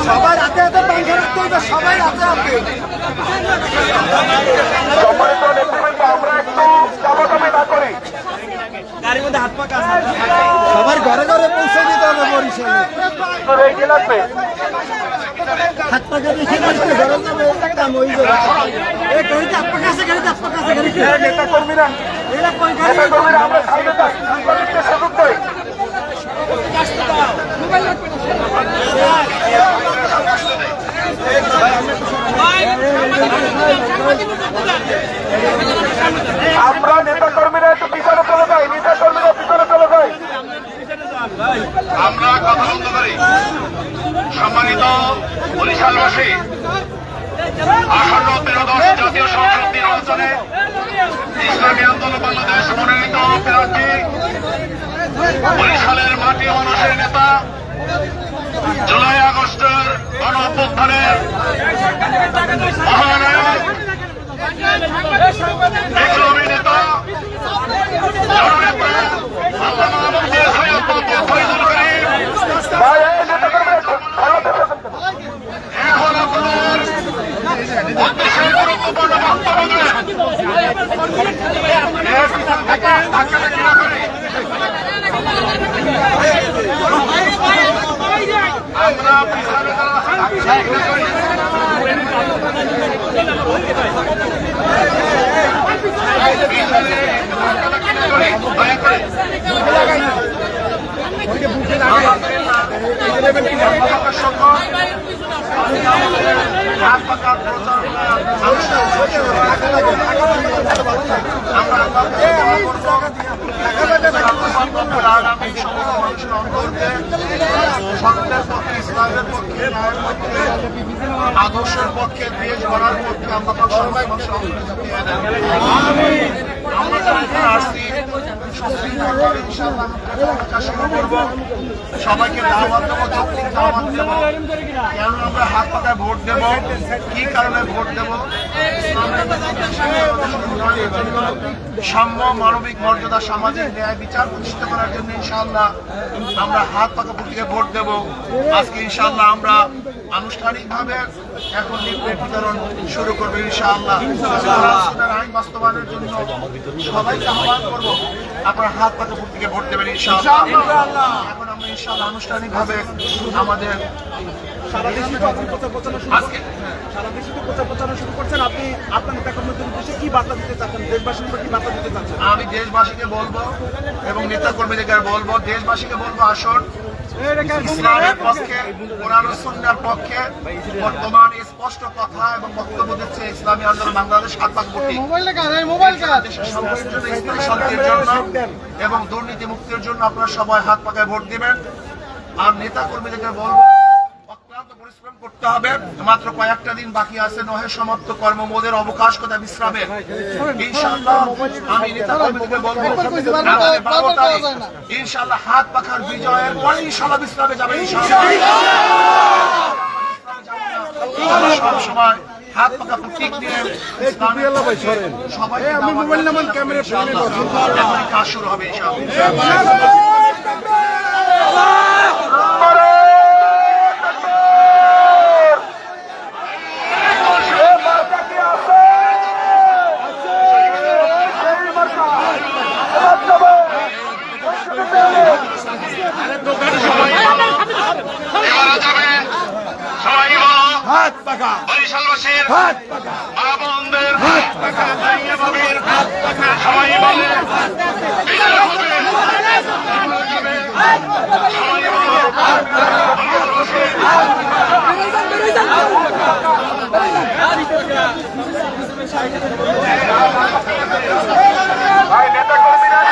সবাই রাতে হাতে পাঙ্খা রাখতে হবে, সবাই রাতে হাতে। সবার ঘরে ঘরে পৌঁছে দিতে হবে বরিশালে। হাত পাখা দেখে ঘরে যাবে কাম হয়ে যাবে। গাড়িতে হাত পাখা আছে, গাড়িতে হাত পাখা আছে, গাড়িতে নেতা কর্মীরা আমরা সামনে যাই, সুযোগ দেয়। আমরা নেতা কর্মীরা একটু পিছনে চলে যাই, নেতা কর্মীরা পিছনে চলে যাই। আমরা কথা বলতে পারি। সম্মানিত বরিশালবাসী, আসন্ন 13-10 জাতীয় সংসদ নির্বাচনে ইসলামী আন্দোলন বাংলাদেশ মনোনীত প্রার্থী, বরিশালের মাটি মানুষের নেতা, জুলাই আগস্টের গণ অভ্যুত্থানের মহানায়ক, বিপ্লবী নেতা, জননেতা আল্লামা মুফতি সৈয়দ মোহাম্মদ ফয়জুল করিম এখন আপনার দেশের গুরুত্বপূর্ণ বক্তব্য দেবেন। আমরা আগামী সমস্ত মানুষের অন্তর্কে সত্যের পক্ষে, ইসলামের পক্ষে, ন্যায়ের পক্ষে, আদর্শের পক্ষে, দেশ গড়ার পক্ষে আমরা আসছি। শুরু করবো, সবাইকে দাওয়াত দেবো, যৌক্তিক দাওয়াত দেবো। কেন আমরা হাত পাতায় ভোট দেবো, কি কারণে ভোট দেবো? সাম্য, মানবিক মর্যাদা, সামাজিক ন্যায় বিচার প্রতিষ্ঠা করার জন্য ইনশাআল্লাহ আমরা হাত পাকা প্রতীকে ভোট দেব। আজকে ইনশাআল্লাহ আমরা আনুষ্ঠানিকভাবে এখন লিফলেট বিতরণ শুরু করবো ইনশাআল্লাহ। আইন বাস্তবায়নের জন্য সবাইকে আহ্বান করবো, আপনারা হাত পাকা প্রতীকে ভোট দেবেন ইনশাআল্লাহ। এখন আমরা ইনশাআল্লাহ আনুষ্ঠানিকভাবে আমাদের সারা দেশে প্রচার প্রচারণা শুরু করছেন। আপনি আপনার নেতা কর্মীদের উদ্দেশ্যে কি বার্তা দিতে চাচ্ছেন, দেশবাসীর কি বার্তা দিতে চাচ্ছেন? আমি দেশবাসীকে বলবো এবং নেতা কর্মীদের বলবো, দেশবাসীকে বলবো আসুন ইসলামের পক্ষে, কোরআন ও সুন্নাহর পক্ষে বর্তমান স্পষ্ট কথা এবং বক্তব্য দিচ্ছে ইসলামী আন্দোলন বাংলাদেশ হাত পাকা ভোটে দেশের শান্তির জন্য এবং দুর্নীতি মুক্তির জন্য আপনারা সবাই হাত পাকায় ভোট দিবেন। আর নেতা কর্মীদেরকে বলবো অক্লান্ত পরিশ্রম করতে করতে হবে। মাত্র কয়েকটা দিন বাকি আছে, নহে সমাপ্ত কর্মমোদের অবকাশ কথা বিশ্রামের। ইনশাআল্লাহ আমি নেতা কর্মীদেরকে বলবো আগামী 12 তারিখ ইনশাআল্লাহ হাত পাখার বিজয়ের পরে ইনশাআল্লাহ বিশ্রামে যাবে। ইনশাআল্লাহ সব সময় হাত পাকা প্রতীক নিয়ে সবাই কাজ শুরু হবে ইনশাআল্লাহ। বরিশালবাসীর হাত পাকা, মা বোনদের হাত পাকা, ভাইয়া ভাবির হাত পাকা, সবাই বলে বিজয় হবে, সবাই বলে বরিশালবাসীর হাত পাকা। ভাই নেতা কর্মীরা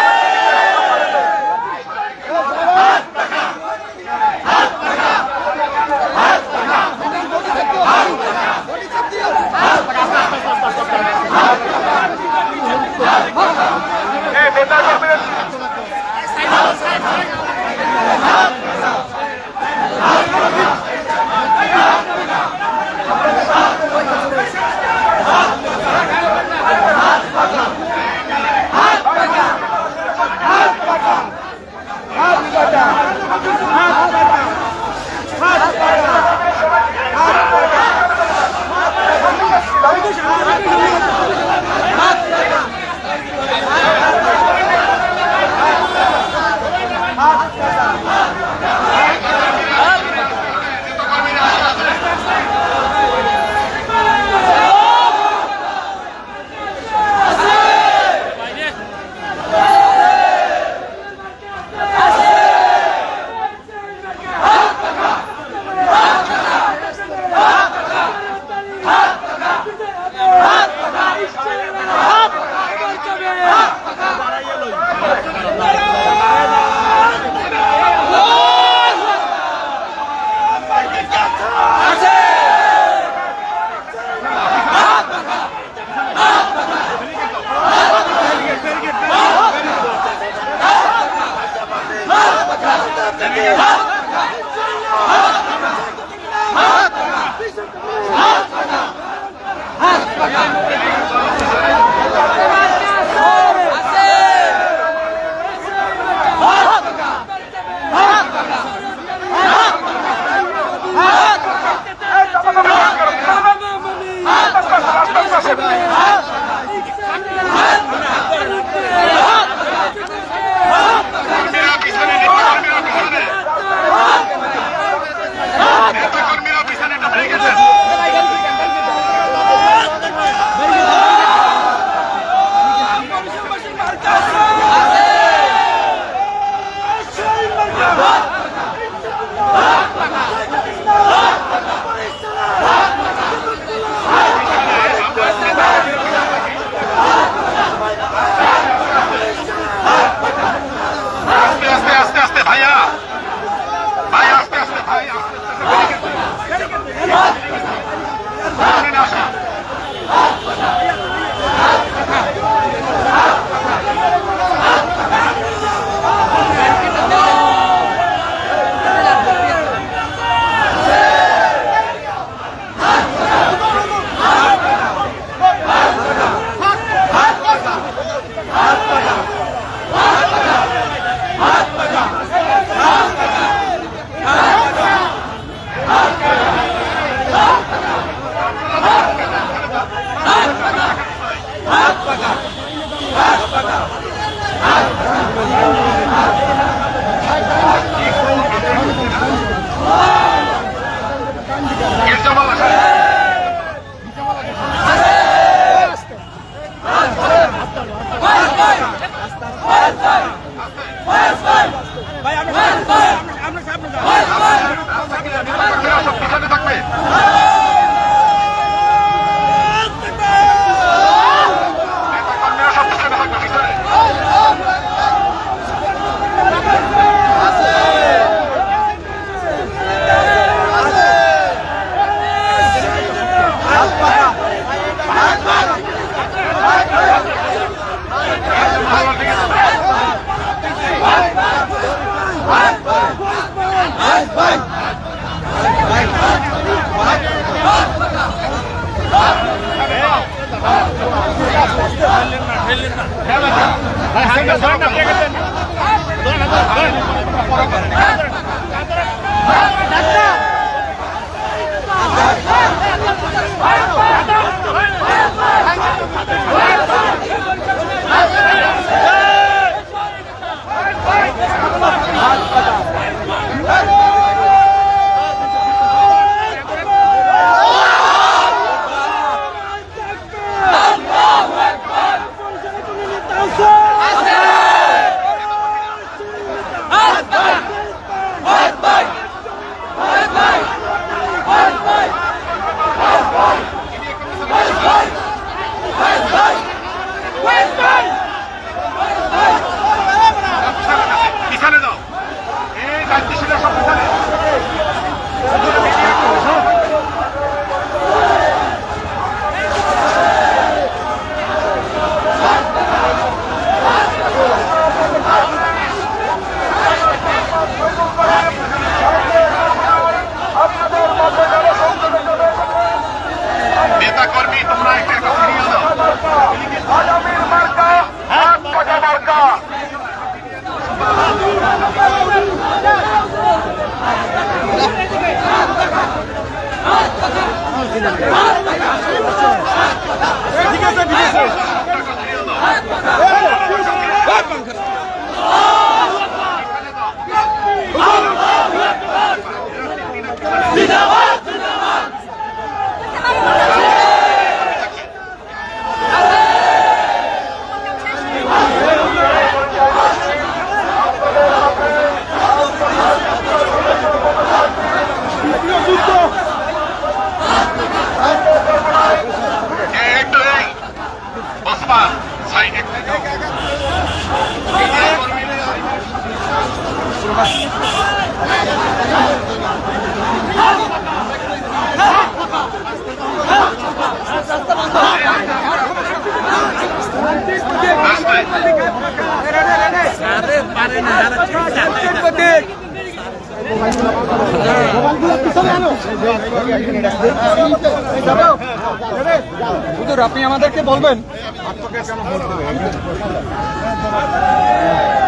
হুজুর আপনি আমাদেরকে বলবেন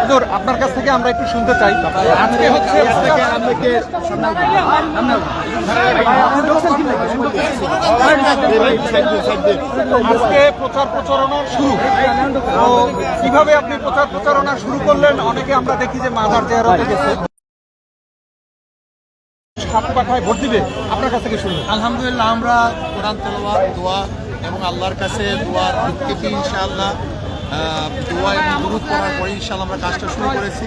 হুজুর আপনার কাছ থেকে আমরা একটু শুনতে চাই আজকে হচ্ছে আজকে প্রচার প্রচারণা শুরু তো কিভাবে আপনি প্রচার প্রচারণা শুরু করলেন অনেকে আমরা দেখি যে মাজার জিয়ারতে গেছে হাত পাখায় ভোট দিবে আপনার কাছ থেকে শুনুন আলহামদুলিল্লাহ আমরা কোরআন তেলাওয়াত দোয়া এবং আল্লাহর কাছে দোয়ার ভিত্তিতে ইনশাআল্লাহ দোয়া এবং দুরূদ পড়ার পরে ইনশাআল্লাহ আমরা কাজটা শুরু করেছি।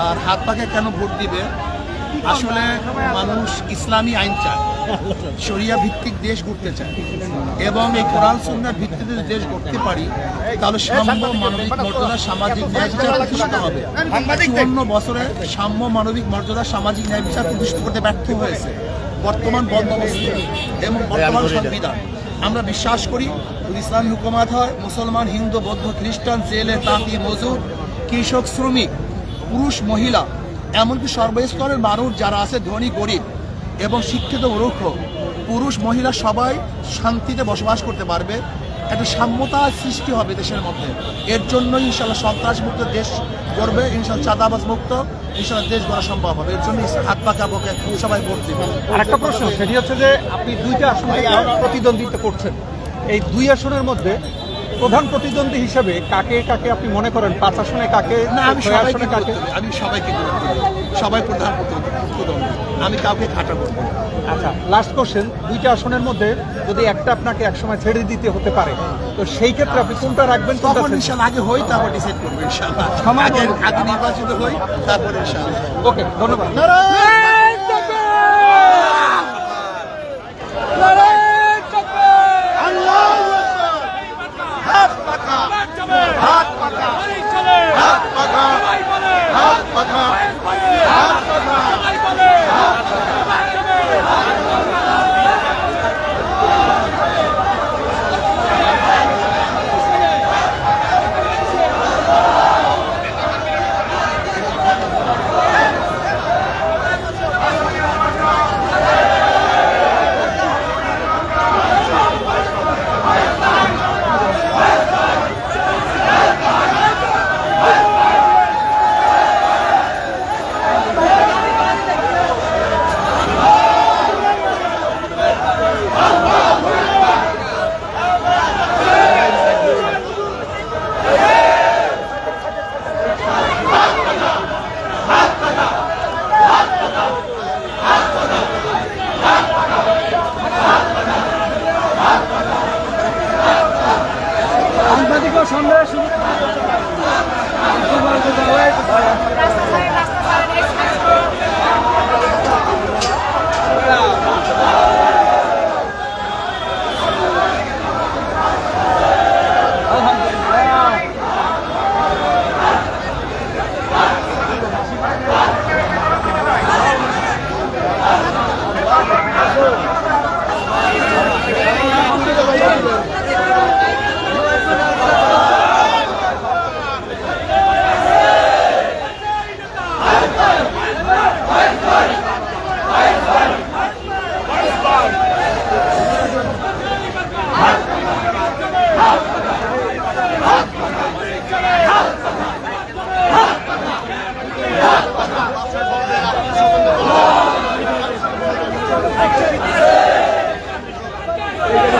আর হাত পাখে কেন ভোট দিবে, আসলে মানুষ ইসলামী আইন চায়, শরিয়া ভিত্তিক দেশ গড়তে চায় এবং এই কোরআন সুন্নাহর ভিত্তিতে যদি দেশ গড়তে পারি তাহলে সাম্য মানবিক মর্যাদা সামাজিক ন্যায় বিচার প্রতিষ্ঠিত হবে। 54 বছরে সাম্য মানবিক মর্যাদা সামাজিক ন্যায় বিচার প্রতিষ্ঠিত করতে ব্যর্থ হয়েছে বর্তমান বন্দোবস্ত এবং বর্তমান সংবিধান। আমরা বিশ্বাস করি যদি ইসলামী হুকুমাত হয়, মুসলমান, হিন্দু, বৌদ্ধ, খ্রিস্টান, জেলে, তাঁতি, মজুর, কৃষক, শ্রমিক, পুরুষ, মহিলা, এমনকি সর্বস্তরের মানুষ যারা আছে ধনী গরিব এবং শিক্ষিত মূর্খ, পুরুষ মহিলা সবাই শান্তিতে বসবাস করতে পারবে, একটা সাম্যতা সৃষ্টি হবে দেশের মধ্যে। এর জন্য ইনশাআল্লাহ সন্ত্রাস মুক্ত দেশ করবে, ইনশাআল্লাহ চাঁদাবাজ মুক্ত ইনশাআল্লাহ দেশ গড়া সম্ভব হবে। এর জন্য হাত পাকা বকে সবাই ভোট দেবে। আর একটা প্রশ্ন সেটি হচ্ছে যে আপনি দুইটা আসনে প্রতিদ্বন্দ্বিতা করছেন, এই দুই আসনের মধ্যে প্রধান প্রতিদ্বন্দ্বী হিসেবে কাকে কাকে আপনি মনে করেন? 5 আসনে কাকে? না, আমি সবাইকে আমি সবাইকে সবাই প্রধান প্রতিদ্বন্দ্বী, আমি কাউকে খাটা করবো। আচ্ছা, লাস্ট কোশ্চেন, দুইটা আসনের মধ্যে যদি একটা আপনাকে একসময় ছেড়ে দিতে হতে পারে তো সেই ক্ষেত্রে আপনি কোনটা রাখবেন? তখন ইনশাআল্লাহ আগে হই তারপর ডিসাইড করবো ইনশাআল্লাহ। আগে নির্বাচিত হই তারপর ইনশাআল্লাহ। ওকে, ধন্যবাদ। এই